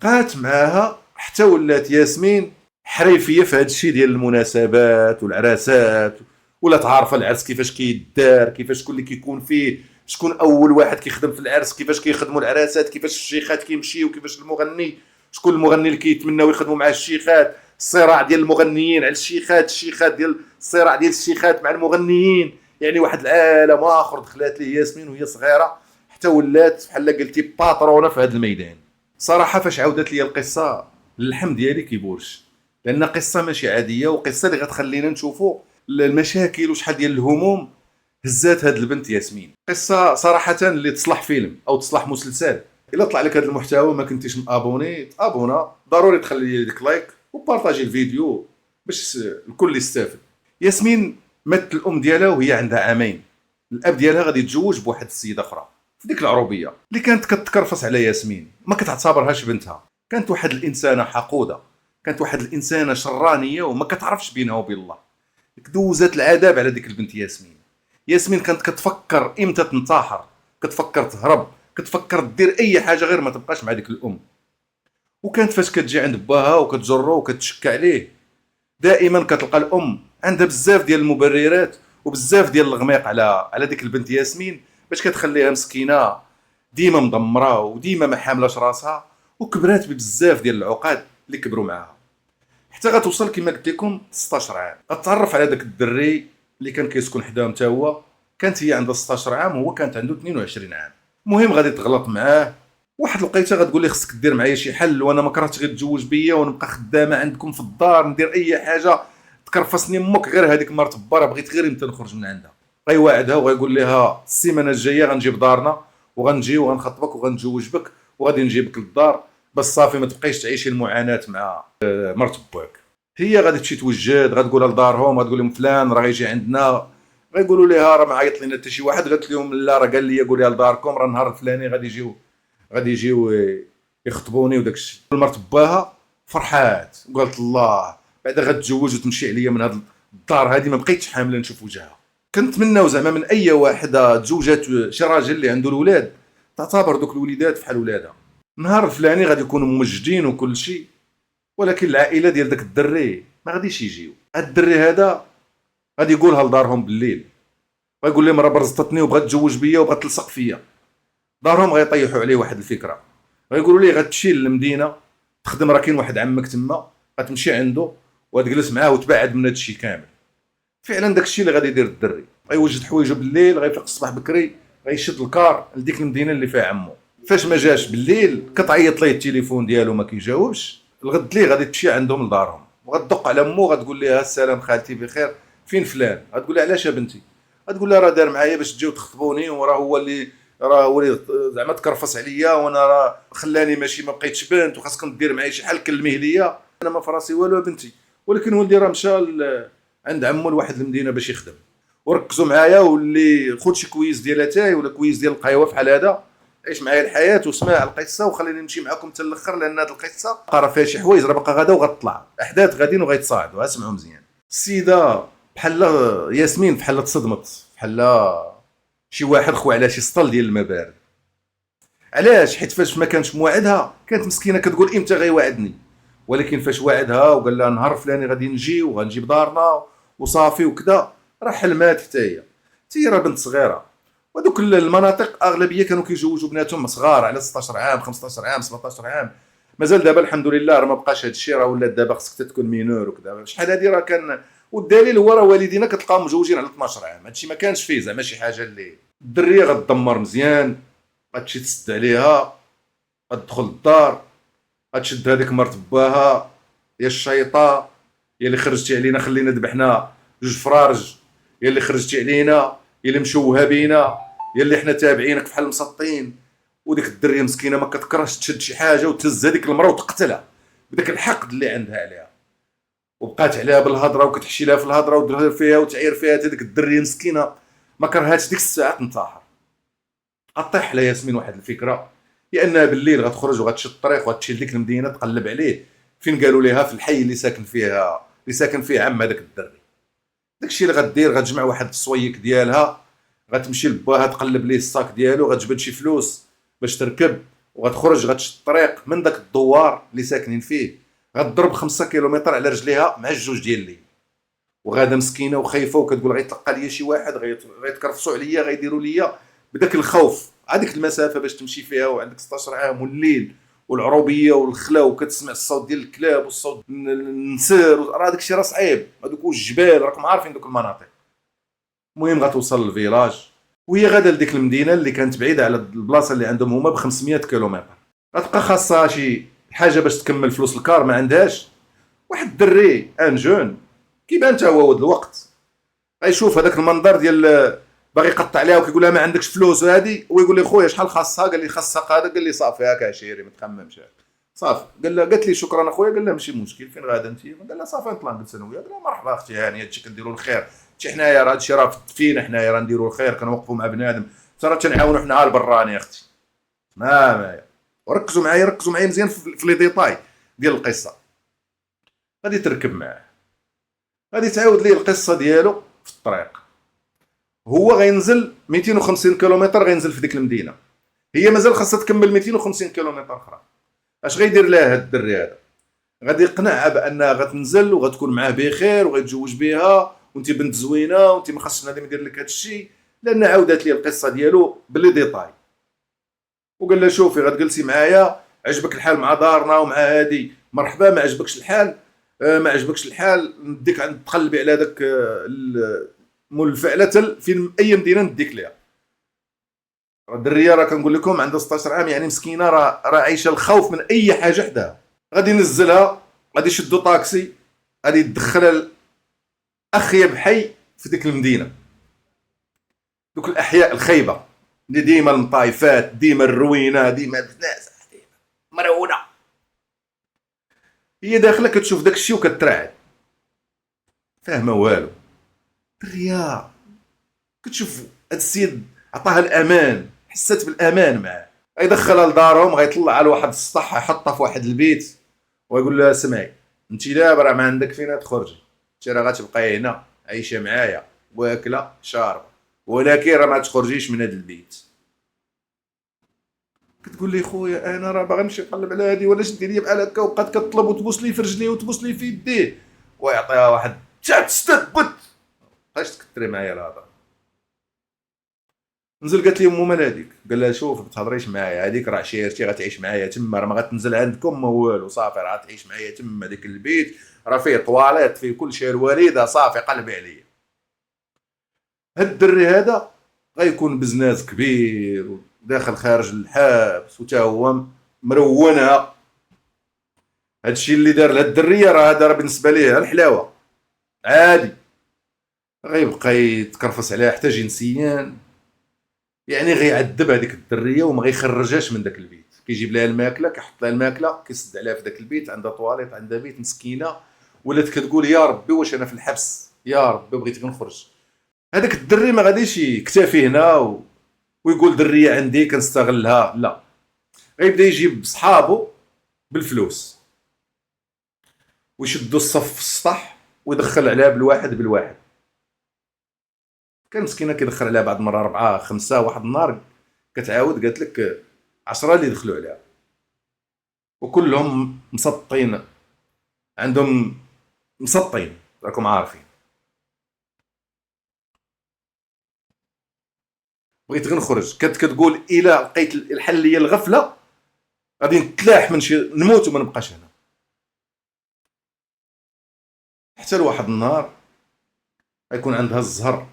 بقات معاها حتى ولات ياسمين حريفيه في هذا الشيء ديال المناسبات والعراسات، ولا عارفه العرس كيفاش كيدار، كيفاش شكون اللي كيكون فيه، شكون اول واحد كيخدم في العرس، كيفاش كيخدموا العراسات، كيفاش الشيخات كيمشيو، كيفاش المغني، شكون المغني اللي كيتمناو يخدموا مع الشيخات، الصراع ديال المغنيين على الشيخات، الشيخات ديال الصراع ديال الشيخات مع المغنيين. يعني واحد العالم اخر دخلات ليه ياسمين وهي صغيره، حتى ولات بحال قلتي باترونه في هذا الميدان. صراحه فاش عاودت لي القصه اللحم ديالي كيبورش، لان قصه ماشي عاديه، وقصه اللي غتخلينا نشوفوا المشاكل وشحال ديال الهموم هزات هاد البنت ياسمين. قصه صراحه اللي تصلح فيلم او تصلح مسلسل. الا طلع لك هذا المحتوى ما كنتيش مابوني تابونا، ضروري تخلي ديك لايك وبارطاجي الفيديو باش الكل يستافد. ياسمين مات الام ديالها وهي عندها عامين، الاب ديالها غادي يتزوج بواحد السيده اخرى في ديك العروبيه اللي كانت كتكرفص على ياسمين، ما كتعتبرهاش بنتها. كانت واحد الانسانه حقوده، كانت واحد الانسانه شرانيه وما كتعرفش بينها وبين الله. دوزات العذاب على ديك البنت ياسمين. ياسمين كانت كتفكر امتى تنتحر، كتفكر تهرب، كتفكر دير اي حاجه غير ما تبقاش مع ديك الام. وكانت فاش كتجي عند باها وكتجرو وكتشكى عليه، دائما كتلقى الام عندها بزاف ديال المبررات وبزاف ديال الغميق على ديك البنت ياسمين، باش كتخليها مسكينه ديما مدمره وديما ما حاملاش راسها، وكبرات ببزاف ديال العقاد اللي كبروا معاها. حتى غتوصل كما قلت لكم 16 عام، غتعرف على داك الدري اللي كان كيسكن حداهم حتى هو. كانت هي عندها 16 عام وهو كانت عنده 22 عام. المهم غادي تغلط معاه، واحد لقيتها غتقول لي خصك دير معايا شي حل، وانا ما كرهتش غير تزوج بيا ونبقى خدامه عندكم في الدار، ندير اي حاجه تكرفصني امك، غير هذيك مرت برا بغيت غير امتى نخرج من عندها. غيواعدها وغيقول لها السيمانه الجايه غنجيب دارنا وغنجي وغنخطبك وغنتزوج بك وغادي نجيبك للدار، بس صافي ما تبقيش تعيشي المعاناه مع مرت باك. هي غادي تمشي توجد، غتقولها لدارهم، غتقول لهم فلان راه غيجي عندنا، غيقولوا لها راه ما عيط لنا حتى شي واحد. قالت لهم لا راه قال لي قوليها لداركم، راه النهار الفلاني غادي يجيو يخطبوني وداك الشيء. مرت باها فرحات وقالت الله بعدا غتزوج وتمشي عليا من هاد الدار هادي، ما بقيتش حامله نشوف وجهها. كنتمناو زعما من اي واحده تزوجات شي راجل اللي عنده الولاد تعتبر دوك الوليدات بحال ولادها. النهار الفلاني غادي يكونوا موجدين وكل شيء، ولكن العائله ديال داك الدري ما غاديش يجيو. هاد الدري هذا غادي يقولها لدارهم بالليل، غيقول لهم راه برزطتني وبغات تزوج بيا وبغات تلصق فيا. دارهم غيطيحوا عليه واحد الفكره، غيقولوا ليه غتمشي للمدينه تخدم، راه كاين واحد عمك تما، غتمشي عنده وتجلس معاه وتبعد من هذا الشيء كامل. فعلا داك الشيء اللي غادي يدير الدري، غيوجد حوايجو بالليل، غيفيق الصباح بكري، غيشد الكار لديك المدينه اللي فيها عمو. فاش ما جاش بالليل كتعيط ليه التليفون ديالو ما كيجاوبش، الغد ليه غادي تمشي عندهم لدارهم وغتدق على مو، غتقول لها السلام خالتي بخير، فين فلان؟ غتقول لها علاش يا بنتي؟ غتقول لها راه دار معايا باش تجيو تخطبوني، وراه هو اللي زعما تكرفص عليا، وانا راه خلاني ماشي ما بقيتش بنت، وخاصكم دير معايا شي حل كلميه ليا، انا ما فراسي والو يا بنتي. ولكن ولدي راه مشى عند عمو لواحد المدينه باش يخدم، وركزوا معايا واللي خذ شي كويس ديال اتاي ولا كويس ديال القهوه فحال هذا، عيش معايا الحياه وسمع القصه وخليني نمشي معاكم حتى الاخر، لان هذه القصه راه فيها شي حوايج راه باقا غادا وغتطلع احداث غاديين وغيتصاعدوا. اسمعوا مزيان. السيده بحال ياسمين بحال تصدمت، بحال شي واحد خو على شي سطل ديال الماء بارد. علاش؟ حيت فاش ما كانش موعدها كانت مسكينه كتقول امتى غيوعدني، ولكن فاش وعدها وقال لها نهار فلاني غادي نجي وغنجيب دارنا وصافي وكذا، راه حلمات حتى هي راه بنت صغيره. ودوك المناطق اغلبيه كانوا كيجوجوا بناتهم صغار على 16 عام 15 عام 17 عام. مازال دابا الحمد لله راه ما بقاش هذا الشيء، راه ولات دابا خصك تكون مينور وكذا. شحال هذه راه كان، والدليل هو راه والدينا كتلقاهم مزوجين على 12 عام. هادشي ما كانش فيه زعما شي حاجه اللي الدريه غتدمر مزيان، غتمشي تسد عليها، غتدخل الدار، غتشد هذيك مرت باها يا الشيطه، يا اللي خرجتي علينا خلينا ذبحنا جوج فرارج، يا اللي خرجتي علينا، يا اللي مشوهه بينا، يا اللي حنا تابعينك فحال مسطين. وديك الدريه مسكينه ما كتكرهش تشد شي حاجه وتهز هذيك المراه وتقتلها بداك الحقد اللي عندها عليها، وبقات عليها بالهضره وكتحشي لها في الهضره ودير فيها وتعير فيها. هذيك الدريه مسكينه ما كرهاتش ديك الساعه تنتحر. غطيح على ياسمين واحد الفكره، يا انها بالليل غتخرج وغتمشي الطريق وغتمشي لديك المدينه تقلب عليه فين قالوا ليها في الحي اللي ساكن فيه عم هذاك الدري. داكشي اللي غدير غتجمع واحد الصويك ديالها، غتمشي لباها تقلب ليه الصاك ديالو، غتجبد شي فلوس باش تركب وغتخرج غتشد الطريق من داك الدوار اللي ساكنين فيه، غتضرب 5 كيلومتر على رجليها مع الجوج ديال الليل، وغاده مسكينه وخايفه وكتقول غيتلقى ليا شي واحد غيتكرفسوا عليا غيديروا ليا، بداك الخوف. هذيك المسافه باش تمشي فيها وعندك 16 عام والليل والعروبيه والخلا وكتسمع الصوت ديال الكلاب والصوت النسر، راه داك الشيء راه صعيب. هذوك الجبال راكم عارفين دوك المناطق. المهم غتوصل للفيلاج، وهي غاده لديك المدينه اللي كانت بعيده على البلاصه اللي عندهم هما ب 500 كيلومتر. غتبقى خاصها شي حاجه باش تكمل فلوس الكار، ما عندهاش. واحد الدري ان جون كيبان حتى هو ود الوقت غيشوف هذاك المنظر ديال باغي يقطع عليها وكيقول لها ما عندكش فلوس هادي، ويقول لي خويا شحال خاصها؟ قال لي خاصها قاده. قال لي صافي هاك عشيري ما تخممش صافي. قالت لي شكرا اخويا. قال لها ماشي مشكل، فين غاده انت؟ قال لها صافي نطلع. قلت له قال لها مرحبا اختي هانيه، هادشي كنديروا الخير، حتى حنايا راه هادشي راه فينا حنايا، راه نديروا الخير كنوقفوا مع بنادم، ترى تنعاونوا حنا البراني اختي. معايا وركزوا معايا مزيان في لي ديتاي ديال القصه. غادي تركب معاه، غادي تعاود ليه القصه ديالو في الطريق. هو غينزل 250 كيلومتر، غينزل في ديك المدينه، هي مازال خاصها تكمل 250 كيلومتر اخرى. اش غيدير لها هاد الدري هذا؟ غادي يقنعها بانها غتنزل وغتكون معاه بخير وغيتزوج بها، وانت بنت زوينه وانت ما خاصش بنادم يدير لك هاد الشيء، لان عاودت ليه القصه ديالو بلي ديتاي. وقال لها شوفي غتجلسي معايا، عجبك الحال مع دارنا ومع هادي مرحبا، ما عجبكش الحال ما عجبكش الحال نديك عند تقلبي على داك مول الفعله فين اي مدينه نديك ليها. الدريه راه كنقول لكم عندها 16 عام، يعني مسكينه راه عايشه الخوف من اي حاجه حداها. غادي ينزلها، غادي يشدوا طاكسي، غادي يدخلها اخيب حي في ديك المدينه، دوك الاحياء الخايبه اللي ديما المطايفات، ديما الروينه، ديما الناس ديما مرونه. هي داخله كتشوف داك الشيء وكترعد، فاهمه والو. الرياء كتشوف هاد السيد عطاها الامان، حسات بالامان معاه. غيدخلها لدارهم، غيطلع على واحد السطح يحطها في واحد البيت ويقول لها سمعي انت دابا راه ما عندك فين تخرجي، انت راه غتبقاي هنا عايشه معايا واكله شاربه، ولكن راه ما تخرجيش من هذا البيت. كتقول لي خويا انا راه باغي نمشي نقلب على هادي، ولاش دير لي بحال هكا؟ وبقات كطلب وتبوس لي في رجليه وتبوس لي في يديه، ويعطيها واحد تستد بوت. بقاش تكثري معايا الهضره. نزل قالت لي امو مال هذيك؟ قال لها شوف ما تهضريش معايا، هذيك راه عشيرتي غتعيش معايا تما، راه ما غتنزل عندكم ما والو، صافي راه غتعيش معايا تما. ديك البيت راه فيه طواليت فيه كل شيء، الوالده صافي قلبي عليا. هاد الدري هذا غيكون بزناز كبير وداخل خارج الحبس وتا هو مرونها. هادشي اللي دار لهاد الدريه راه هذا راه بالنسبه ليه الحلاوه عادي. غيبقى يتكرفس عليها حتى جنسيا، يعني غيعذب هذيك الدريه وما غيخرجهاش من داك البيت. كيجيب لها الماكله، كيحط لها الماكله، كيسد عليها في داك البيت، عندها طواليت عندها بيت مسكينه. ولات كتقول يا ربي واش انا في الحبس، يا ربي بغيت نخرج. هذاك الدري ما غاديش يكتفي هنا ويقول دريه عندي كنستغلها، لا، غيبدا يجيب صحابو بالفلوس ويشدوا الصف في السطح ويدخل عليها بالواحد بالواحد. كان مسكينه كيدخل عليها بعض المره 4 5. واحد النهار كتعاود قالت لك 10 اللي دخلوا عليها، وكلهم مسطين، عندهم مسطين راكم عارفين. بغيت غير نخرج، كانت كتقول الى لقيت الحل ليا الغفله غادي نتلاح من شي نموت وما نبقاش هنا. حتى لواحد النهار غيكون عندها الزهر،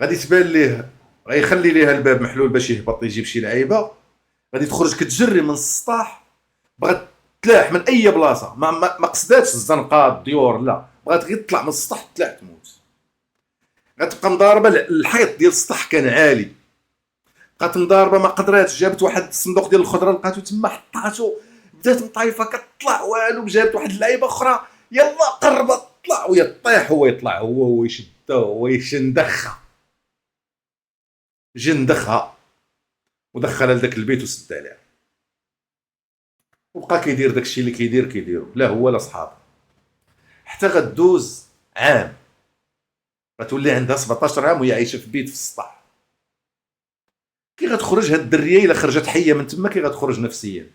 غادي تبان ليه، غيخلي ليها الباب محلول باش يهبط يجيب شي لعيبه، غادي تخرج كتجري من السطاح، بغات تلاح من اي بلاصه، ما قصداتش الزنقه الديور، لا، بغات غير تطلع من السطح تلاح تموت. غتبقى مضاربه، الحيط ديال السطح كان عالي، بقات مضاربه ما قدراتش، جابت واحد الصندوق ديال الخضره لقاتو تما حطاتو، بدات مطايفه كطلع والو، جابت واحد اللعيبه اخرى يلا قربت طلع، وهي طيح هو يطلع، هو يشدها هو يشندخها، جندخها ودخلها لذاك البيت وسد عليها. وبقى كيدير داكشي اللي كيديرو، لا هو لا صحابه، حتى غدوز عام، غتولي عندها 17 عام وهي عايشه في بيت في السطح. كي غتخرج هاد الدريه الا خرجت حيه من تما كي غتخرج نفسيا.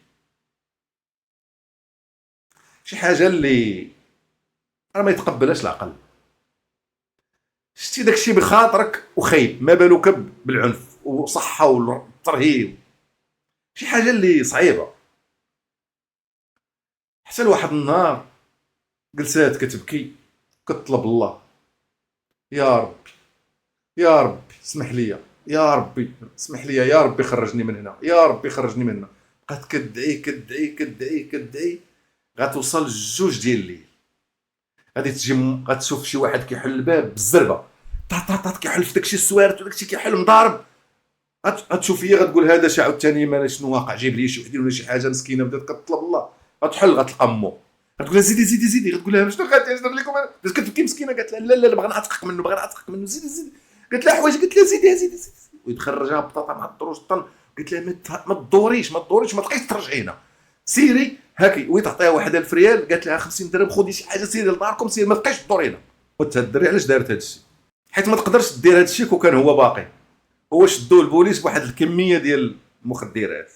شي حاجه اللي راه ما يتقبلهاش العقل. شتي داكشي بخاطرك وخايب، ما بالك بالعنف وصحه والترهيب. شي حاجه اللي صعيبه. حتى لواحد النهار جلسات كتبكي كتطلب الله، يا ربي يا ربي اسمح لي، يا ربي اسمح لي، يا ربي خرجني من هنا، يا ربي خرجني من هنا. بقات كدعي كدعي كدعي كدعي، غتوصل لجوج ديال الليل. غادي تجي غتشوف شي واحد كيحل الباب بالزربه، طاط كيحل في داكشي السوارت وداكشي كيحل مضارب. غتشوف هي غتقول هذا شي عاوتاني ما شنو واقع، جايب لي شي وحدين ولا شي حاجه مسكينه بدات كتطلب الله. غتحل غتلقى امو، غتقول لها زيدي زيدي زيدي، غتقول لها شنو خالتي ندير لكم انا؟ بدات كتبكي مسكينه، قالت لها لا لا لا بغا نعتقك منه، بغا نعتقك منه، زيدي زيدي. قالت لها حوايج، قالت لها زيدي زيدي زيدي، ويتخرجها بطاطا مع الدروج الطن. قالت لها ما تدوريش ما تدوريش، ما تبقايش ترجعينا، سيري هاكي. وتعطيها واحد 1000 ريال، قالت لها 50 درهم خذي شي حاجه سيري لداركم، سيري ما تبقايش تدورينا. قلت هاد الدري علاش دارت هاد الشيء؟ حيت ما تقدرش دير هاد الشيء كون كان هو باقي. هو شدوه البوليس بواحد الكميه ديال المخدرات،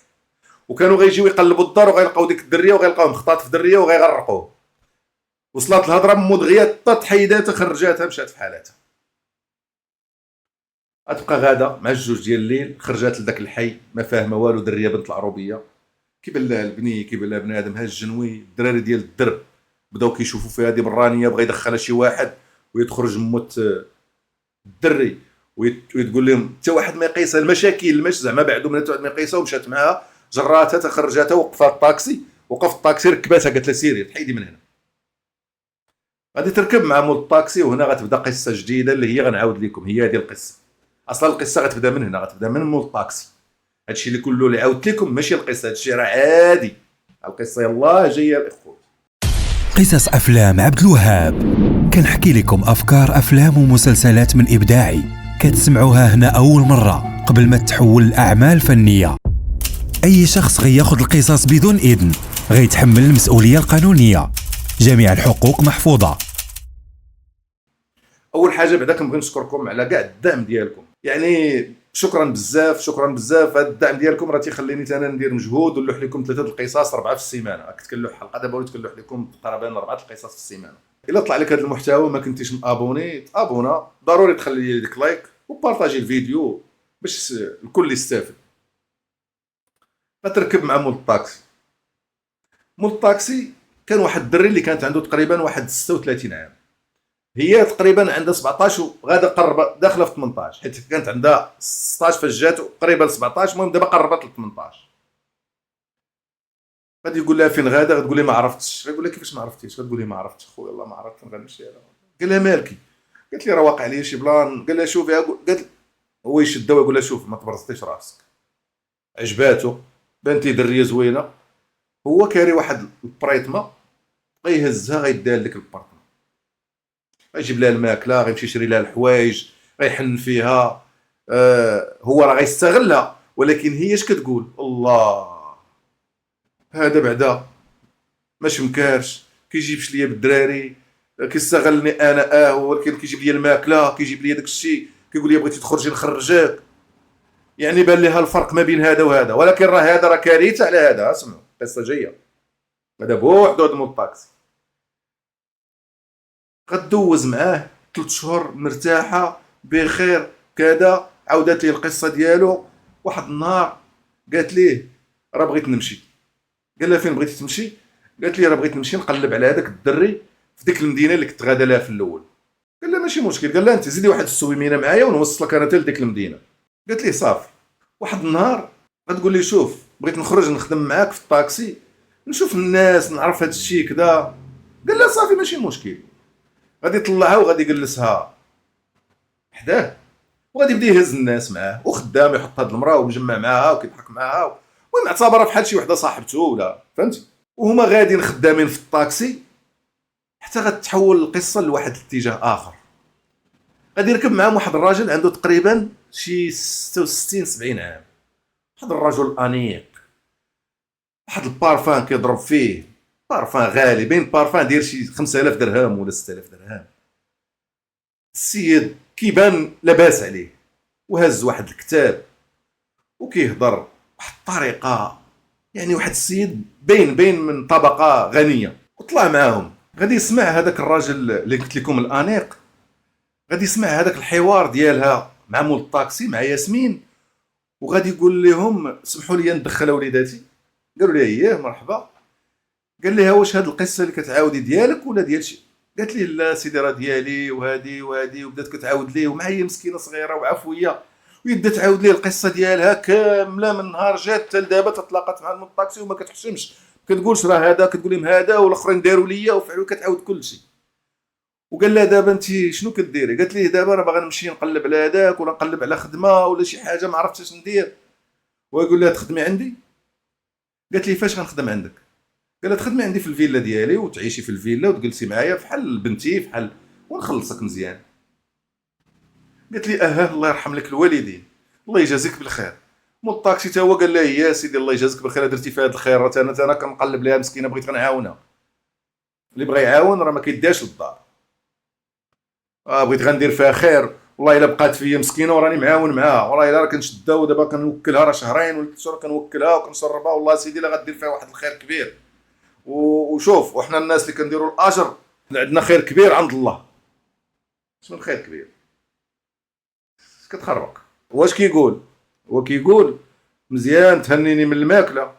وكانوا غيجيو يقلبوا الدار وغيلقاو ديك الدريه وغيلقاوهم خطات في دريه وغيغرقوه. وصلت الهضره مو دغيا طات حيداتها خرجاتها مشات في حالاتها. غتبقى غاده مع الجوج ديال الليل، خرجات لذاك الحي ما فاهمه والو، دريه بنت العروبيه كيبان لها البني كيبان لها بنادم. ها الجنوي الدراري ديال الدرب بداو كيشوفوا فيها هذه برانيه، بغا يدخلها شي واحد ويتخرج موت الدري وتقول لهم حتى واحد ما يقيسها المشاكل، مش زعما بعدو من واحد ما يقيسها. ومشات معاها جراتها تخرجاتها، وقفها الطاكسي، وقف الطاكسي ركباتها، قالت لها سيري تحيدي من هنا. غادي تركب مع مول الطاكسي، وهنا غتبدا قصه جديده اللي هي غنعاود لكم. هي هذه القصه اصلا، القصه غتبدا من هنا، غتبدا من مول الطاكسي. هادشي اللي كله اللي عاودت لكم ماشي القصه، هادشي راه عادي. القصه يلاه جايه الاخوت. قصص أفلام عبد الوهاب، كنحكي لكم أفكار أفلام ومسلسلات من إبداعي، كتسمعوها هنا أول مرة قبل ما تحول لأعمال فنية. أي شخص غياخد القصص بدون إذن غيتحمل المسؤولية القانونية، جميع الحقوق محفوظة. اول حاجه بعدا كنبغي نشكركم على كاع الدعم ديالكم، يعني شكرا بزاف شكرا بزاف. هذا الدعم ديالكم راه تيخليني انا ندير مجهود ونلوح لكم 3 القصص 4 في السيمانه. كنت كنلوح حلقه، دابا وليت كنلوح لكم تقريبا 4 القصص في السيمانه. الا طلع لك هذا المحتوى ما كنتيش مابوني تابونا، ضروري تخلي لي ديك لايك وبارطاجي الفيديو باش الكل يستافد. غتركب مع مول الطاكسي. مول الطاكسي كان واحد الدري اللي كانت عنده تقريبا واحد 36 عام، هي تقريبا عندها 17 وغادا قرب داخله في 18، حيت كانت عندها 16 فجات قريبه ل 17. المهم دابا قربت ل 18. غادي يقول لها فين غادا، غتقول لي ما عرفتش. غيقول لها كيفاش ما عرفتيش؟ غتقول لي ما عرفتش خويا، والله ما عرفت فين غنمشي. قال لها مالكي؟ قالت لي راه واقع لي شي بلان. قال لها شوفي، قالت هو يشدها ويقول لها شوف ما تبرزطيش راسك. عجباتو، بنتي دريه زوينه. هو كاري واحد البريطمه، غيهزها غيديها لك البارطمه، غيجيب لها الماكله، غيمشي يشري لها الحوايج، غيحن فيها. هو راه غيستغلها، ولكن هي اش كتقول؟ الله هذا بعدا ماش مكارش، كيجيبش ليا بالدراري، كيستغلني انا. ولكن كيجيب ليا الماكله، كيجيب ليا داك الشيء، كيقول لي بغيتي تخرجي نخرجك. يعني بان لها الفرق ما بين هذا وهذا، ولكن راه هذا راه كارثه على هذا. اسمعوا قصه جايه. هذا بوحدو هذا مول الطاكسي. غدوز معاه 3 شهور مرتاحه بخير كذا. عاودت ليه القصه ديالو. واحد النهار قالت ليه راه بغيت نمشي. قال لها فين بغيتي تمشي؟ قالت لي راه بغيت نمشي نقلب على هذاك الدري في ديك المدينه اللي كنت غادا لها في الاول. قال لها ماشي مشكل. قال لها انت زيدي واحد السويمينه معايا ونوصلك انا حتى لديك المدينه. قالت لي صافي. واحد النهار غتقول لي شوف بغيت نخرج نخدم معاك في الطاكسي، نشوف الناس نعرف هذا الشيء كذا. قال لها صافي ماشي مشكل. غادي يطلعها وغادي يجلسها حداه، وغادي يبدا يهز الناس معاه، وخدام يحط هاد المراه ومجمع معاها وكيضحك معاها. المهم اعتبرها بحال شي وحده صاحبته ولا فهمتي. وهما غاديين خدامين في الطاكسي حتى غتحول القصه لواحد الاتجاه اخر. غادي يركب معاهم واحد الراجل عنده تقريبا شي 66 70 عام. واحد الرجل انيق، واحد البارفان كيضرب فيه، بارفان غالي، بين بارفان داير شي 5000 درهم ولا 6000 درهم. السيد كيبان لاباس عليه، وهز واحد الكتاب وكيهضر بواحد الطريقه، يعني واحد السيد باين من طبقه غنيه، وطلع معاهم. غادي يسمع هذاك الراجل اللي قلت لكم الانيق، غادي يسمع هذاك الحوار ديالها مع مول الطاكسي مع ياسمين، وغادي يقول لهم سمحوا لي ندخل وليداتي. قالوا لي اييه مرحبا. قال لها واش هاد القصه اللي كتعاودي ديالك ولا ديال شي؟ قالت لي لا سيدي راه ديالي وهادي وهادي، وبدات كتعاود ليه، ومع هي مسكينه صغيره وعفويه، ويبدا تعاود ليه القصه ديالها كامله من نهار جات حتى لدابا، تطلقت مع الطاكسي وما كتحشمش، كتقولش راه هذا، كتقول لهم هذا والاخرين داروا ليا وفعلوا، كتعاود كل شيء. وقال لها دابا انت شنو كديري؟ قالت ليه دابا راه باغا نمشي نقلب على هذاك ولا نقلب على خدمه ولا شي حاجه ما عرفتش اش ندير. ويقول لها تخدمي عندي؟ قالت لي فاش غنخدم عندك؟ قال لها تخدمي عندي في الفيلا ديالي وتعيشي في الفيلا وتجلسي معايا بحال بنتي بحال، ونخلصك مزيان. قالت لي الله يرحم لك الوالدين، الله يجازيك بالخير. مو الطاكسي تا هو قال لها يا سيدي الله يجازيك بالخير، درتي في هذا الخير، راه انا كنقلب ليها مسكينه بغيت غنعاونها، اللي بغى يعاون راه ما كيداش للدار. بغيت غندير فيها خير، والله الا بقات فيا مسكينه وراني معاون معاها، والله الا راه كنشدها ودابا كنوكلها راه شهرين ولا 3 شهور كنوكلها وكنشربها، والله سيدي الا غدير فيها واحد الخير كبير. وشوف، وحنا الناس اللي كنديروا الاجر عندنا خير كبير عند الله. شنو الخير كبير؟ كتخربق. واش كيقول؟ هو كيقول مزيان تهنيني من الماكله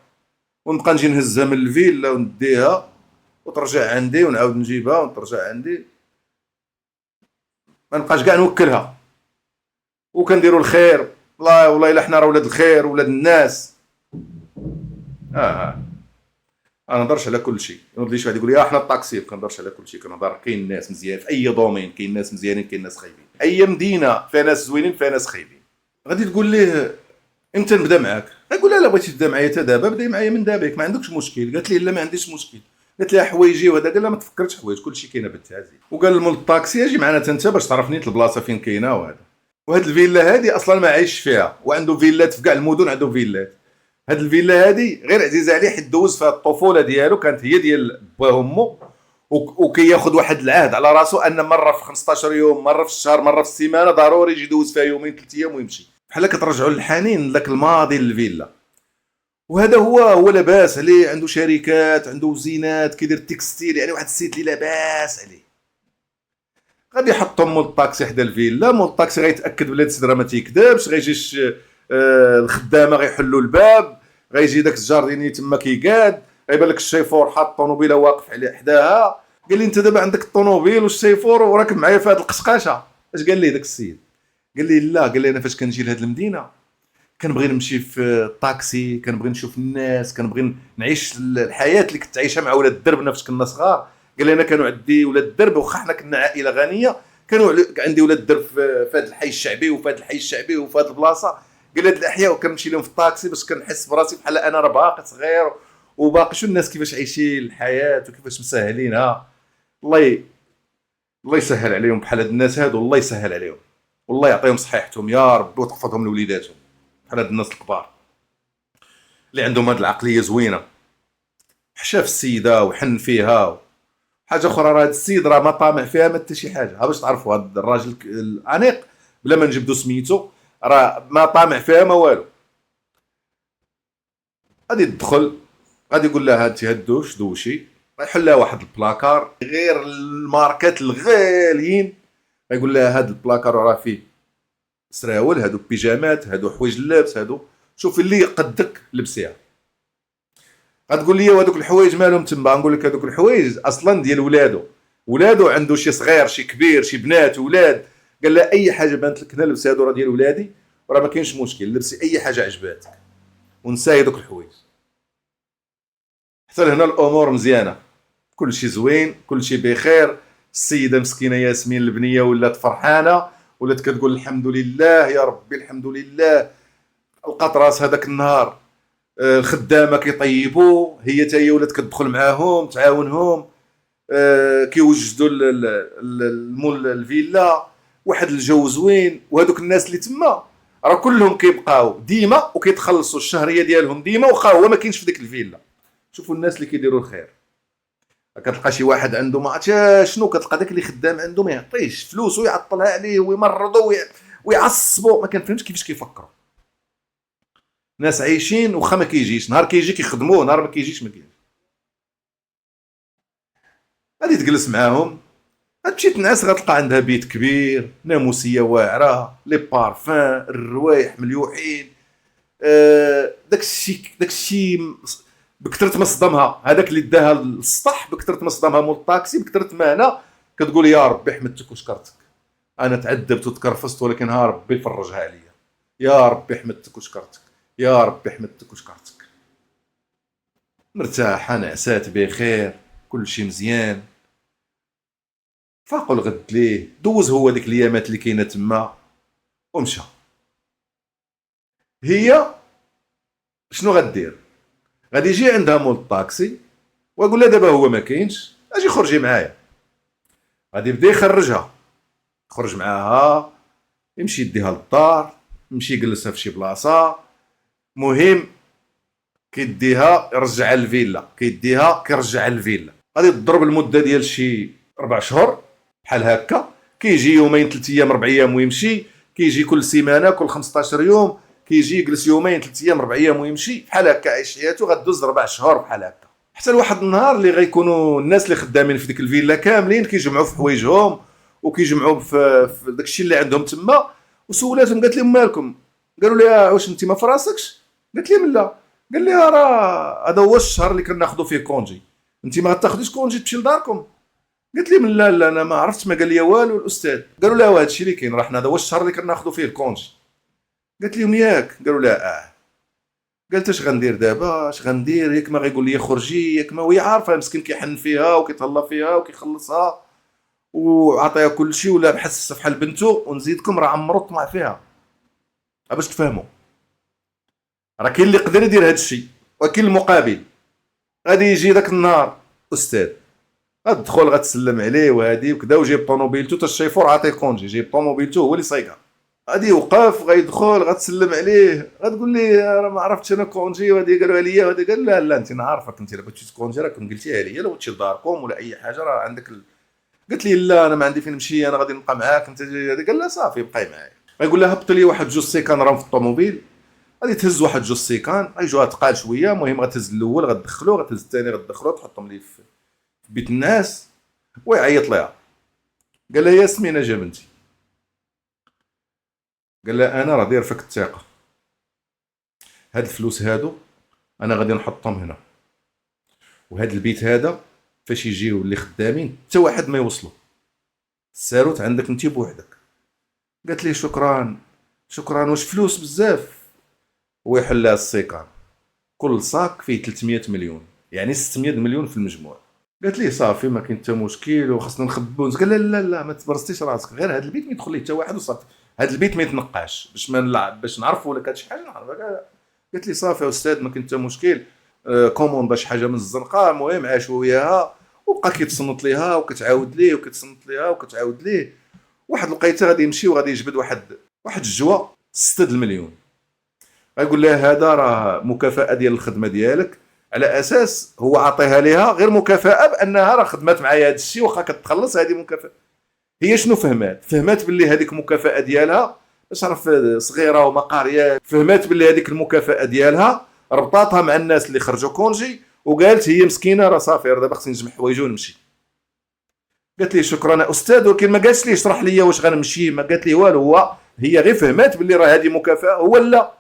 ونبقى نجي نهزها من الفيلا ونديها وترجع عندي ونعاود نجيبها وترجع عندي، ما نبقاش كاع نوكلها وكنديروا الخير. والله الا حنا راه ولاد الخير ولاد الناس. انا نهضرش على كل شيء، ما تجيش واحد يقول لي حنا الطاكسي، كنهضرش على كل شيء، كنهضر كاين ناس مزيان في اي دومين، كاين ناس مزيانين كاين ناس خايبين، اي مدينه فيها ناس زوينين فيها ناس خايبين. غادي تقول ليه امتى نبدا معاك؟ غيقول لها لا بغيتي تبدا معايا حتى دابا بداي معايا من دابا، ما عندكش مشكل. قالت لي لا ما عنديش مشكل. قالت لها حوايجي وهذا، قال لها ما تفكرش حوايج، كل شيء كاينه بنت هذه. وقال لمول الطاكسي اجي معنا انت باش تعرف نيت البلاصه فين كاينه وهذا. وهاد الفيلا هذه اصلا ما عايش فيها، وعنده فيلات في كاع المدن، عنده فيلات. هاد الفيلا هذه غير عزيزه عليه حيت دوز فيها الطفوله ديالو، كانت هي ديال باه وامه، وكياخذ واحد العهد على راسو ان مره في 15 يوم، مره في الشهر، مره في السيمانه ضروري يجي يدوز فيها يومين 3 ايام ويمشي، بحال كترجعوا للحنين لذاك الماضي للفيلا. وهذا هو لاباس عليه، عنده شركات، عنده زينات، كيدير التكستيل، يعني واحد السيت اللي لاباس عليه. غادي يحطهم مول الطاكسي حدا الفيلا، مول الطاكسي غيتاكد بلي هاد السيد راه ما تيكذبش، غيجي الخدامه غيحلوا الباب، غيجي داك الجارديني تما كيقاد، غيبان لك الشيفور حاط الطوموبيله واقف على حداها. قال لي انت دابا عندك الطوموبيل والشيفور وراكب معايا في هاد القشقاشه. اش قال لي داك السيد؟ قال لي لا، قال لي انا فاش كنجي لهاد المدينه كنبغي نمشي في الطاكسي، كنبغي نشوف الناس، كنبغي نعيش الحياه اللي كنت عايشها مع ولاد الدرب نفس كنا صغار. قال لي انا كانوا عندي ولاد الدرب، واخا حنا كنا عائله غنيه، كانوا عندي ولاد الدرب في هذا الحي الشعبي وفي هذا الحي الشعبي وفي هذه البلاصه. قال لي هاد الاحياء وكنمشي لهم في الطاكسي باش كنحس براسي بحال انا راه باقي صغير وباقي شو الناس كيفاش عايشين الحياه وكيفاش مسهلينها. الله يسهل عليهم بحال هاد الناس هادو، الله يسهل عليهم والله يعطيهم صحيحتهم يا رب وتحفظهم لوليداتهم، بحال هاد الناس الكبار اللي عندهم هاد العقليه زوينه. حشا في السيده وحن فيها. حاجه اخرى، راه هاد السيد راه ما طامع فيها ما حتى شي حاجه، ها باش تعرفوا هاد الراجل الانيق بلا ما نجبدو سميتو راه ما طامع فيها ما والو. غادي تدخل، غادي يقول لها انت هدوش دوشي، غيحل لها واحد البلاكار غير الماركات الغاليين، غيقول لها هاد البلاكار راه فيه سراول، هادو بيجامات، هادو حوايج اللبس، هادو شوفي اللي قدك لبسيها. غتقول لي وهذوك الحوايج مالهم تما؟ نقول لك هذوك الحوايج اصلا ديال ولادو عنده شي صغير شي كبير شي بنات ولاد. قال لها اي حاجه بانت لك هنا لبسي، هادو راه ديال ولادي وراه ما كاينش مشكل، لبسي اي حاجه عجباتك ونساي دوك الحوايج. حتى لهنا الامور مزيانه، كلشي زوين، كلشي بخير. السيده مسكينه ياسمين البنيه ولات فرحانه، ولات كتقول الحمد لله يا ربي الحمد لله. لقات راسها هذاك النهار الخدامه كيطيبوا، هي حتى هي ولات كتدخل معاهم تعاونهم، كيوجدوا المول الفيلا، واحد الجو زوين. وهذوك الناس اللي تما راه كلهم كيبقاو ديما وكيتخلصوا الشهريه ديالهم ديما، واخا هو ما كاينش في ديك الفيلا. شوفوا الناس اللي كيديروا الخير. كتلقى شي واحد عنده ما عرفتش شنو، كتلقى داك اللي خدام عنده ما يعطيش فلوس ويعطلها عليه ويمرضوا ويعصبوا، ما كنفهمش كيفاش كيفكروا. ناس عايشين واخا ما كيجيش، نهار كيجي كيخدموه، نهار ما كيجيش ما كاينش. غادي تجلس معاهم، غتمشي تنعس غتلقى عندها بيت كبير، ناموسيه واعره، لي بارفان، الروايح مليوحين. داكشي بكثرة ما صدمها هذاك اللي داها للسطح، بكثرة ما صدمها مول الطاكسي، بكثرة ما هنا كتقول يا ربي حمدتك وشكرتك، انا تعذبت وتكرفست ولكن ها ربي فرجها عليا، يا ربي حمدتك وشكرتك، يا ربي حمدتك وشكرتك. مرتاحه، نعسات بخير، كل شيء مزيان. فاقوا الغد ليه، دوز هو ديك الايامات اللي كاينه تما ومشى. هي شنو غدير؟ غادي يجي عندها مول الطاكسي ويقول لها دابا هو ما كاينش، اجي خرجي معايا. غادي يبدا يخرجها، يخرج معاها، يمشي يديها للدار، يمشي يجلسها في شي بلاصه، مهم كيديها يرجعها للفيلا، كيرجعها للفيلا. غادي تضرب المده ديال شي 4 شهور بحال هكا، كيجي يومين 3 ايام 4 ايام ويمشي، كيجي كل سيمانه كل 15 يوم، كيجي يجلس يومين 3 ايام 4 ايام ويمشي، بحال هكا عايش حياته. غدوز 4 شهور بحال هكا، حتى لواحد النهار اللي غيكونوا الناس اللي خدامين في ديك الفيلا كاملين كيجمعوا في حوايجهم وكيجمعوا في داكشي اللي عندهم تما، وسولاتهم قالت لهم مالكم؟ قالوا لها واش انت ما في راسكش؟ قالت لهم لا. قال لها راه هذا هو الشهر اللي كناخذوا فيه كونجي، انت ما غتاخذيش كونجي تمشي لداركم؟ قلت لهم لا لا انا ما عرفتش، ما قال لي والو الاستاذ. قالوا لها هذا الشيء اللي كاين، راه حنا هذا هو الشهر اللي كناخذوا فيه الكونجي. قالت لهم ياك؟ قالوا لها قالت اش غندير دابا، اش غندير، ياك ما غيقول لي خرجي، ياك ما وهي عارفه مسكين كيحن فيها وكيتهلا فيها وكيخلصها وعطيها كل شيء، ولا بحس بحال بنته، ونزيدكم راه عمرو طمع فيها. باش تفهموا راه كاين اللي يقدر يدير هذا الشيء وكاين المقابل. غادي يجي داك النهار استاذ، غتدخل غتسلم عليه وهادي وكذا، وجايب طوموبيلتو، تا الشيفور عاطيه كونجي، جايب طوموبيلتو هو اللي صايقها. غادي يوقف، غيدخل، غتسلم عليه، غتقول ليه راه ما عرفتش انا كونجي، وهادي قالوا لي، وهادي قال لا لا انت نعرفك، انت الا بغيتي كونجي راه كنت قلتيها لي، لو بغيتي لداركم ولا اي حاجه راه عندك قلت لي لا انا ما عندي فين نمشي، انا غادي نبقى معاك انت. هادي قال لا صافي بقاي معايا. غيقول لها هبط لي واحد جوج سيكان راهم في الطوموبيل، غادي تهز واحد جوج سيكان، غيجوها ثقال شويه، المهم غتهز الاول غتدخلو، غتهز الثاني غتدخلو، تحطهم لي في بيت الناس ويعيط لها. قال لها ياسمين اجا بنتي، قال لها انا راه داير فيك الثقه، هاد الفلوس هادو انا غادي نحطهم هنا، وهاد البيت هذا فاش يجيو اللي خدامين حتى واحد ما يوصلوا، الساروت عندك انت بوحدك. قالت لي شكرا شكرا، واش فلوس بزاف؟ ويحل لها السيكان، كل صاك فيه 300 مليون، يعني 600 مليون في المجموع. قالت لي صافي ما كاين حتى مشكل وخاصنا نخبو. قال لا لا لا ما تبرزتيش راسك، غير هذا البيت ما يدخل ليه حتى واحد وصافي، هذا البيت ما يتنقاش باش ما نلعب، باش نعرفوا ولا كانت شي حاجه نعرفها. قالت لي صافي يا استاذ ما كاين حتى مشكل، كوموندا شي حاجه من الزنقه. المهم عاشوا وياها وبقى كيتصنت ليها وكتعاود ليه وكتصنت ليها وكتعاود ليه. واحد لقيته غادي يمشي وغادي يجبد واحد الجوا 6 المليون. غيقول لها هذا راه مكافاه ديال الخدمه ديالك، على اساس هو عطيها ليها غير مكافاه بانها راه خدمات معايا هذا الشيء، واخا كتخلص هذه مكافاه. هي شنو فهمات باللي هذيك مكافاه ديالها، باش عرف صغيره وما قاريه، فهمات باللي هذيك المكافاه ديالها ربطاتها مع الناس اللي خرجوا كونجي، وقالت هي مسكينه راه صافي دابا خصني نجمع حوايجي ونمشي. قالت لي شكرا استاذ، ولكن ما قالش لي اشرح لي واش غنمشي، ما قالت لي والو. هي غير فهمات باللي راه هذه مكافاه. هو لا،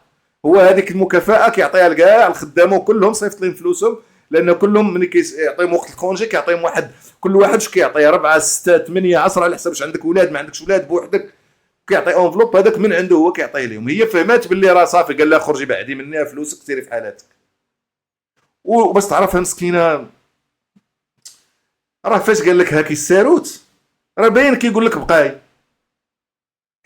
هو هذيك المكافاه كيعطيها لكاع الخدامه وكلهم صيفط لهم فلوسهم، لان كلهم ملي كيعطيهم وقت الكونجي كيعطيهم واحد، كل واحد واش كيعطي 4 6 8 10 على حسب واش عندك ولاد ما عندكش ولاد بوحدك، كيعطي اونفلوب هذاك من عنده هو كيعطي لهم. هي فهمات باللي راه صافي، قال لها خرجي بعدي مني فلوسك سيري في حالاتك. وباش تعرفها مسكينه، راه فاش قال لك هاكي الساروت راه باين كيقول لك بقاي.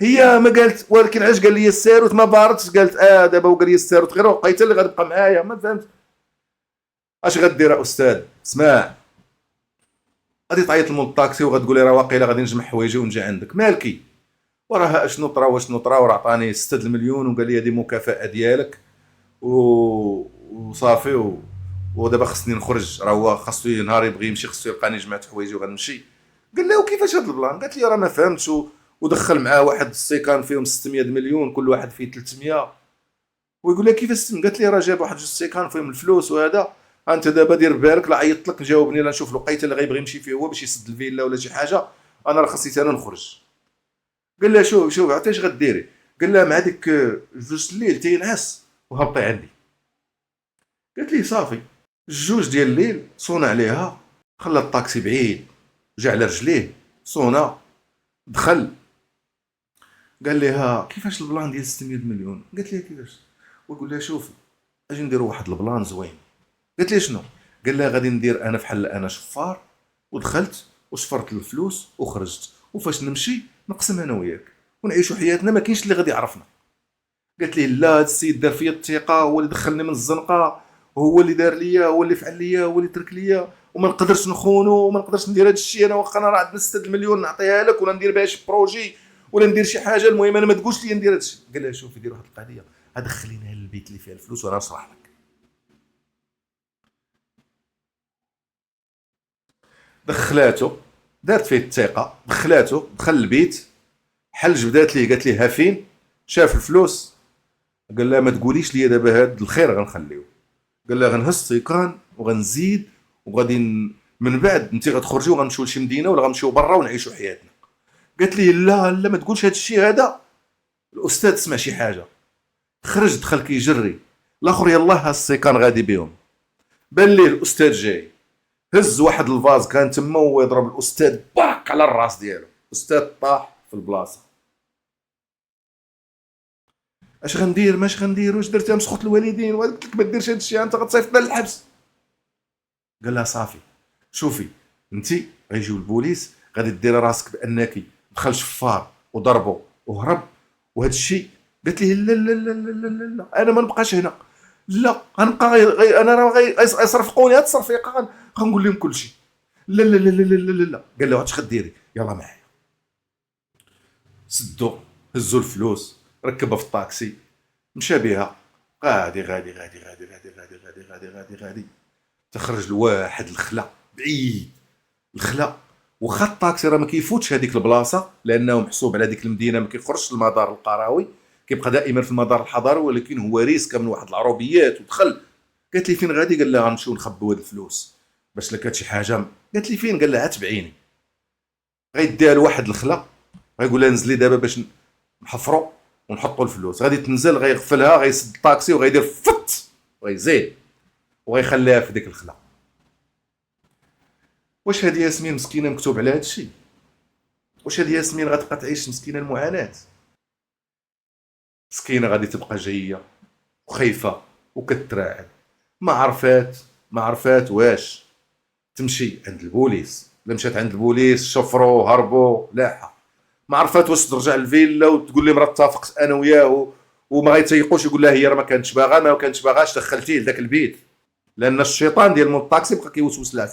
هي ما قالت، ولكن علاش قال لي الساروت ما بارتش، قالت دابا وقال لي الساروت غير وقيته اللي غتبقى معايا. ما فهمت اش غدير استاذ. اسمع، غادي تعيط لمول الطاكسي وغتقول لي راه واقيلا غادي نجمع حوايجي ونجي عندك، مالكي وراها اشنو طرا واشنو طرا، وراه عطاني 6 المليون وقال لي هذه مكافاه ديالك وصافي ودابا خصني نخرج، راه هو خاصو نهار يبغي يمشي خصو يلقاني جمعت حوايجي وغنمشي. قال له وكيفاش هذا البلان؟ قالت لي راه ما فهمتش ودخل معاه واحد السيكان فيهم 600 مليون، كل واحد فيه 300. ويقول لها كيفاش تم؟ قالت لي راه جاب واحد جوج سيكان فيهم الفلوس وهذا، انت دابا دير بالك لا عيطت لك جاوبني لا نشوف الوقيته اللي غيبغي يمشي فيه هو باش يسد الفيلا ولا شي حاجه، انا راه خصني انا نخرج. قال لها شوف عرفتي اش غديري؟ قال لها مع ديك جوج الليل تينعس وهبطي عندي. قالت لي صافي. الجوج ديال الليل صونا عليها، خلى الطاكسي بعيد، جا على رجليه، صونا، دخل، قال لها كيفاش البلان ديال 600 مليون؟ قالت لها كيفاش؟ ويقول لها شوفي اجي نديروا واحد البلان زوين. قالت لي شنو؟ قال لها غادي ندير انا فحال انا شفار، ودخلت وشفرت الفلوس وخرجت، وفاش نمشي نقسم انا وياك ونعيشوا حياتنا ما كاينش اللي غادي يعرفنا. قالت لي لا، هاد السيد دار فيا الثقه، هو اللي دخلني من الزنقه، وهو اللي دار ليا، هو اللي فعل ليا، هو اللي ترك ليا، وما نقدرش نخونو وما نقدرش ندير هاد الشيء. انا واخا انا راه عندنا 6 المليون نعطيها لك ولا ندير بها شي بروجي ولا ندير شي حاجه، المهم انا ما تقولش لي ندير هاد الشيء. قال لها شوفي دير واحد القضيه، ادخلينها للبيت اللي فيها الفلوس وانا نشرح لك. دخلاتو، دارت فيه الثقه، دخلاتو، دخل البيت، حل جبدات ليه، قالت ليه ها فين؟ شاف الفلوس، قال لها ما تقوليش لي دابا هاد الخير غنخليو. قال لها غنهز السيقان وغنزيد وغادي من بعد انت غتخرجي وغنمشيو لشي مدينه ولا غنمشيو برا ونعيشوا حياتنا. قالت لي لا ما تقولش هاد الشيء هذا، الاستاذ سمع شي حاجه. خرج دخل كيجري، الاخر يلاه ها السيقان غادي بهم، بان ليه الاستاذ جاي، هز واحد الفاز كان تما ويضرب الاستاذ باق على الراس ديالو، الاستاذ طاح في البلاصه. اش غندير ماش غندير، واش درتي مسخوط الوالدين، قلت لك ما ديرش هاد الشيء انت غتصيفطنا للحبس. قال لها صافي شوفي انت غيجيو البوليس غادي ديري راسك بانك دخل شفار وضربو وهرب وهذا الشيء. قالت لي لا لا لا لا لا لا انا ما نبقاش هنا، لا غنبقى انا راه غيصرفقوني هاد التصرفيقه غنقول لهم كل شيء. لا لا لا لا لا لا لا. قال له اش غديري؟ يلا معايا. سدو، هزو الفلوس، ركبها في الطاكسي، مشى بها، غادي غادي غادي غادي غادي غادي غادي غادي غادي غادي تخرج لواحد الخلا بعيد، الخلا واخا الطاكسي راه ما كيفوتش هذيك البلاصه لانه محسوب على ديك المدينه، ما كيخرجش المدار القروي، كيبقى دائما في المدار الحضاري، ولكن هو ريسك من واحد العربيات ودخل. قالت لي فين غادي؟ قال لها غنمشيو نخبيو هاد الفلوس باش لكات شي حاجه. قالت لي فين؟ قال لها تبعيني. غيديها لواحد الخلا، غيقول لها نزلي دابا باش نحفروا ونحطوا الفلوس، غادي تنزل غيغفلها غيسد الطاكسي وغيدير فت وغيزيد وغيخليها في ديك الخلا. واش هادي ياسمين مسكينه مكتوب على هاد الشيء؟ واش هادي ياسمين غتبقى تعيش مسكينه المعاناه؟ مسكينه غادي تبقى جايه وخايفه وكتراعد، ما عرفات واش تمشي عند البوليس، لا مشات عند البوليس شفروا هربوا لاحه، ما عرفات واش ترجع للفيلا وتقول لي مرات اتفقت انا وياه وما غيتيقوش، يقول لها هي راه ما كانتش باغاش دخلتيه لذاك البيت، لان الشيطان ديال مول الطاكسي بقى كيوسوس لها.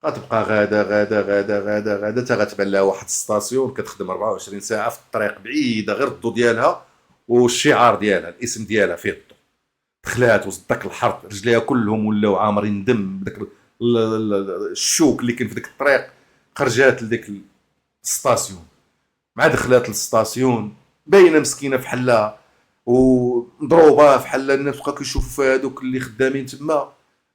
غتبقى غادا حتى غتبان لها واحد الستاسيون كتخدم 24 ساعه في الطريق بعيده غير الضو ديالها والشعار ديالها الاسم ديالها فيه الضو. دخلات وصدق الحرط، رجليها كلهم ولاو عامرين دم بداك الشوك اللي كاين في ديك الطريق. خرجات لديك الستاسيون، مع دخلات للستاسيون باينه مسكينه فحالها ومضروبه فحال الناس بقاو كيشوفوا هذوك اللي خدامين تما،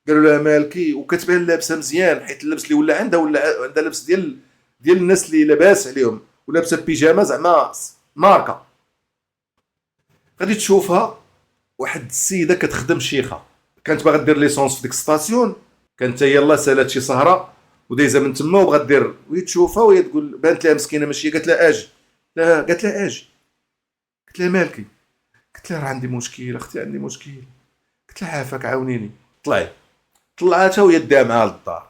قالوا لها مالكي، وكتبان لابسه مزيان حيت اللبس اللي ولا عندها لبس ديال الناس اللي لاباس عليهم، ولابسه بيجامه زعما ماركه. غادي تشوفها واحد السيده كتخدم شيخه، كانت باغا دير ليسونس في ديك الستاسيون، كانت يلاه سالات شي سهره ودايزه من تما وبغات دير، وهي تشوفها وهي تقول بانت لها مسكينه ماشي، قالت لها اجي، لا قالت لها اجي، قالت لها مالكي، قالت لها راه عندي مشكل اختي، عندي مشكل، قالت لها عافاك عاونيني، طلعي. طلعتها وهي داها معاها للدار،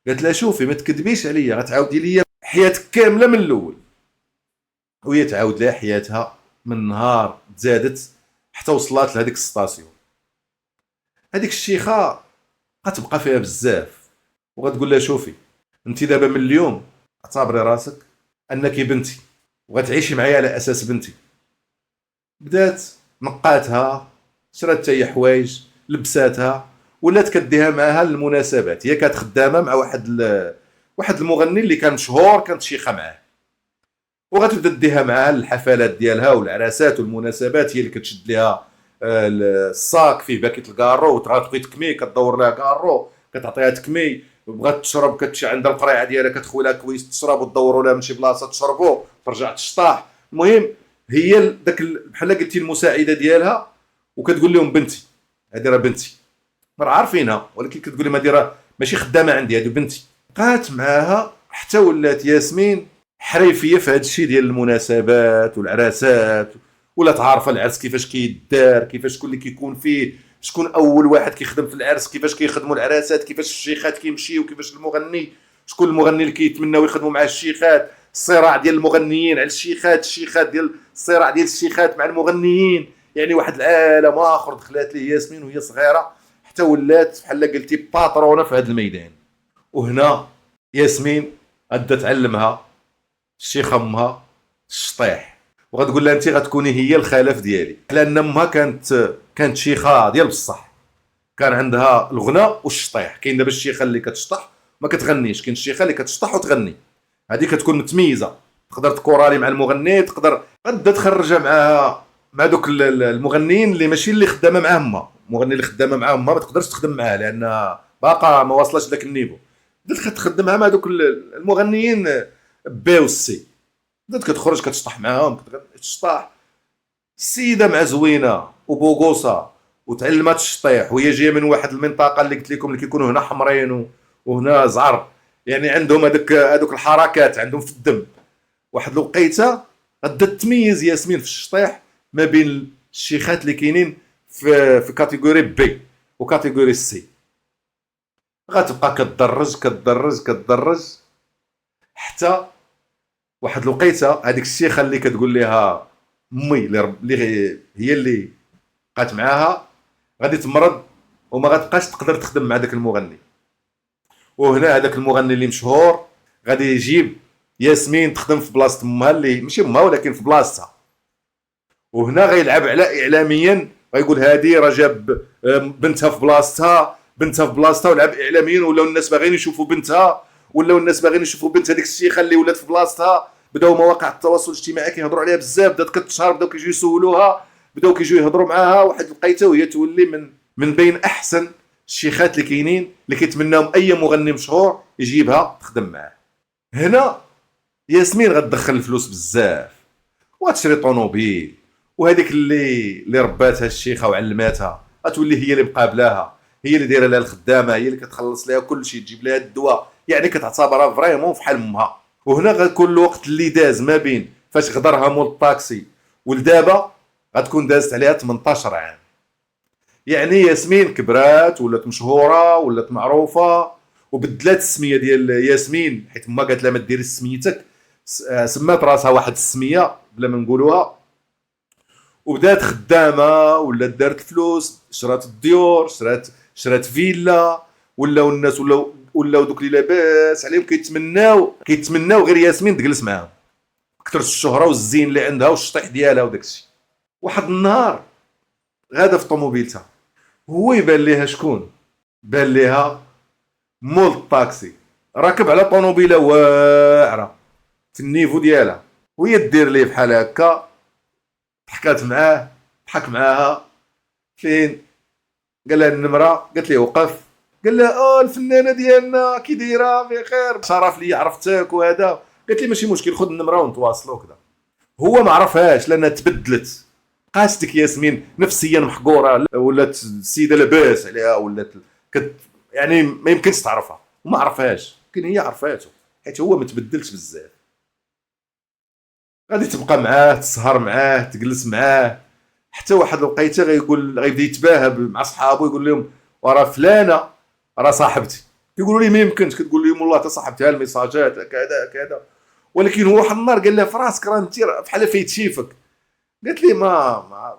قالت لها شوفي ما تكذبيش عليا، غتعاودي ليا حياتك كامله من الاول. وهي تعاود لها حياتها من نهار تزادت حتى وصلت لهذيك الستاسيون. هذيك الشيخه غتبقى فيها بزاف وغتقول لها شوفي انت دابا من اليوم اعتبري راسك انك بنتي وغتعيشي معايا على اساس بنتي. بدات نقاتها، شرات هي حوايج، لبساتها، ولات كديها معاها للمناسبات. هي كانت خدامه مع واحد المغني اللي كان مشهور، كانت شيخه معاه، وغتبدا ديها معاها للحفلات ديالها والعراسات والمناسبات، هي اللي كتشد ليها الصاك فيه باكيت الكارو، وتبغي تكمي كدور لها كارو كتعطيها تكمي، بغات تشرب كتمشي عند القريعه ديالها كتخوي لها كويس تشرب وتدوروا لها من شي بلاصه تشربوا ترجع تشطاح. المهم هي داك بحال قلتي المساعده ديالها، وكتقول لهم بنتي هذه راه بنتي، راه عارفينها ولكن كتقول لهم هذه راه ماشي خدامه عندي، هذه بنتي. بقات معاها حتى ولات ياسمين حريفيه في هذا الشيء ديال المناسبات والعراسات، ولات عارفه العرس كيفاش كيدار، كيفاش شكون اللي كيكون فيه، شكون اول واحد كيخدم في العرس، كيفاش كيخدموا العراسات، كيفاش الشيخات كيمشيو، كيفاش المغني، شكون المغني اللي كيتمناو يخدموا مع الشيخات، الصراع ديال المغنيين على الشيخات، الشيخات ديال الصراع ديال الشيخات مع المغنيين. يعني واحد العالم اخر دخلات ليه ياسمين وهي صغيره، حتى ولات بحال قلتي باترونه في هذا الميدان. وهنا ياسمين غادا تعلمها الشيخه امها الشطيح، وغتقول لها انت غتكوني هي الخلف ديالي، لان امها كانت شيخه ديال بصح، كان عندها الغناء والشطيح. كاين دابا الشيخه اللي كتشطح ما كتغنيش، كاين الشيخه اللي كتشطح وتغني، هذه كتكون متميزه، تقدر تكورالي مع المغني، تقدر غدا تخرجها مع دوك المغنيين اللي ماشي اللي خدامه مع امها. المغني اللي خدامه مع امها ما تقدرش تخدم معاه لان باقا ما واصلاش لذاك النيفو، بدات كتخدمها مع دوك المغنيين بي والسي، بدات كتخرج كتشطح معاهم كتشطح. السيده مع زوينه وبوغوسه وتعلمات الشطيح، وهي جايه من واحد المنطقه اللي قلت لكم اللي كيكونوا هنا حمرين وهنا زعر، يعني عندهم هذوك الحركات عندهم في الدم. واحد الوقيته غدا تميز ياسمين في الشطيح ما بين الشيخات اللي كاينين في كاتيجوري بي وكاتيجوري سي. غتبقى كتدرج حتى واحد الوقيته هذيك الشيخه اللي كتقول لها امي اللي هي اللي بقات معاها غادي تمرض وما غتبقاش تقدر تخدم مع داك المغني. وهنا هذاك المغني اللي مشهور غادي يجيب ياسمين تخدم في بلاصه امها، اللي ماشي امها ولكن في بلاصتها. وهنا غيلعب على اعلاميا، غيقول هذه راه جاب بنتها في بلاصتها ولعب اعلاميا، ولاو الناس باغيين يشوفوا بنتها، ولاو الناس باغيين يشوفوا بنت هذيك الشيخه اللي ولات في بلاصتها. بداو مواقع التواصل الاجتماعي كيهضروا عليها بزاف، بدات كتشهر، بداو كيجيو يسولوها، بداو كيجيو يهضروا معاها. واحد لقيتها وهي تولي من بين احسن الشيخات اللي كاينين اللي كيتمناهم اي مغني مشهور يجيبها تخدم معاه. هنا ياسمين غتدخل الفلوس بزاف وغتشري طونوبيل، وهذيك اللي رباتها الشيخه وعلماتها غتولي هي اللي مقابلاها، هي اللي دايره لها الخدامه، هي اللي كتخلص لها كل شيء، تجيب لها الدواء، يعني كتعتبرها فريمون فحال امها. وهنا غيكون الوقت اللي داز ما بين فاش غدرها مول الطاكسي ولدابا غتكون دازت عليها 18 عام. يعني ياسمين كبرات ولات مشهوره ولات معروفه، وبدلات السميه ديال ياسمين حيت ما قالت لها ما ديريش سميتك، سمات راسها واحد السميه بلا ما نقولوها، وبدات خدامه ولات دارت فلوس، شرات الديور، شرات فيلا، ولاو الناس ولاو دوك اللي لاباس عليهم كيتمناو غير ياسمين تجلس معاهم، كثرت الشهره والزين اللي عندها والشطيح ديالها وداك الشيء. واحد النهار غاده في طوموبيلتها، هو يبان ليها شكون؟ بان ليها مول الطاكسي راكب على طوموبيله واعره في النيفو ديالها، وهي دير ليه بحال هكا، ضحكات معاه، ضحك معاها. فين؟ قال لها النمره، قالت ليه وقف، قال لها الفنانه ديالنا كي دايره بخير، شرف لي عرفتك وهذا. قالت لي ماشي مشكل، خذ النمره ونتواصلوا كذا. هو ما عرفهاش لانها تبدلت، قاستك ياسمين نفسيا محقوره، ولات السيده لاباس عليها، ولات يعني ما يمكنش تعرفها وما عرفهاش، لكن هي عرفاته حيت هو متبدلش بزاف. غادي تبقى معاه، تسهر معاه، تجلس معاه، حتى واحد الوقيته غيبدا يتباهى مع صحابه، يقول لهم وراه فلانه راه صاحبتي. كيقولوا لي ما يمكنش، كتقول لهم والله تصاحبتها الميساجات كذا. ولكن هو واحد النهار قال لها في راسك راه انت بحال فايت شيفك. قالت لي ما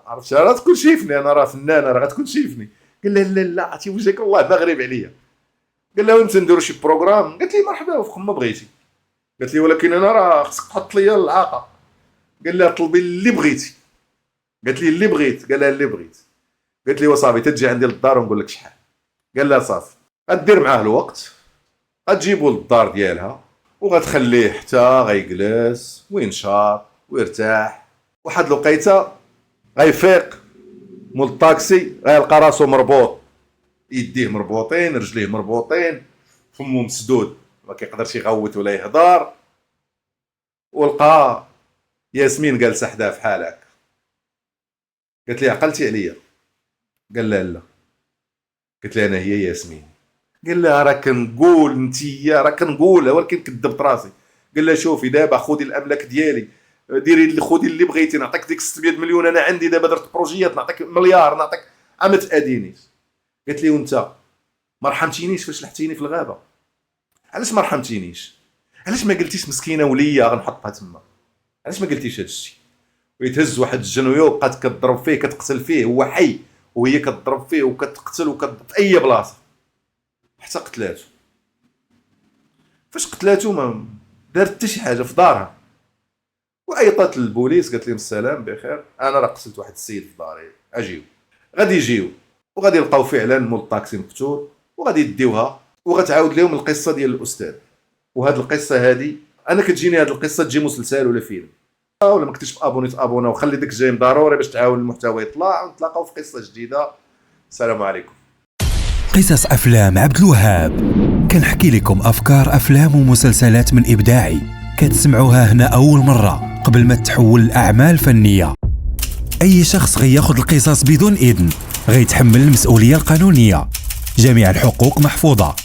عرفتش، راه تكون شايفني انا، راه فنانه راه غتكون شايفني. قال لها لا عرفتي وجهك الله ما غريب عليا. قال لها وانت نديروا شي بروغرام؟ قالت لي مرحبا وفق ما بغيتي. قالت لي ولكن انا راه خصك تحط لي العاقه. قال لها طلبي اللي بغيتي. قالت لي اللي بغيت. قال لها اللي بغيت. قالت لي وصافي تجي عندي للدار ونقول لك شحال. قال لها صافي غدير معاه الوقت، غتجيبو للدار ديالها وغتخليه حتى غيجلس وينشاط ويرتاح. واحد الوقيته غيفيق مول الطاكسي غيلقى راسو مربوط، يديه مربوطين، رجليه مربوطين، فمو مسدود، ما كيقدرش يغوت ولا يهضر. ولقى ياسمين جالسه حداه في حالك. قالت لي عقلتي عليا؟ قال لها لا. قلت لها انا هي ياسمين. قال لها راك نقول انتيا، راك نقولها ولكن كذبت راسي. قال لها شوفي دابا خذي الاملاك ديالي، ديري اللي خذي اللي بغيتي، نعطيك ديك 600 مليون، انا عندي دابا درت بروجيات، نعطيك مليار، نعطيك. ما تادينيش. قالت لي وانت ما رحمتينيش فاش لحتيني في الغابه؟ علاش ما رحمتينيش؟ علاش ما قلتيش مسكينه وليا غنحطها تما؟ علاش ما قلتيش هذا الشيء؟ ويتهز واحد الجنويه وبقات كتضرب فيه، كتقتل فيه، هو حي وهي كتضرب فيه وكتقتل في اي بلاصه حتى قتلاتو. فاش قتلاتو ما دارت حتى شي حاجه في دارها، وعيطات للبوليس قالت لهم السلام بخير، انا راه قتلت واحد السيد في داري، اجيو. غادي يجيو وغادي يلقاو فعلا مول الطاكسي مقتول، وغادي يديوها وغتعاود لهم القصه ديال الاستاذ. وهاد القصه هادي انا كتجيني هاد القصه تجي مسلسل ولا فيلم، ولا ما كنتيش في ابوني تابونا وخلي داك الجيم ضروري باش تعاون المحتوى يطلع، ونتلاقاو في قصه جديده. السلام عليكم. قصص أفلام عبد الوهاب، كنحكي لكم أفكار أفلام ومسلسلات من إبداعي كتسمعوها هنا أول مرة قبل ما تحول لأعمال فنية. أي شخص غياخد القصص بدون إذن غيتحمل المسؤولية القانونية. جميع الحقوق محفوظة،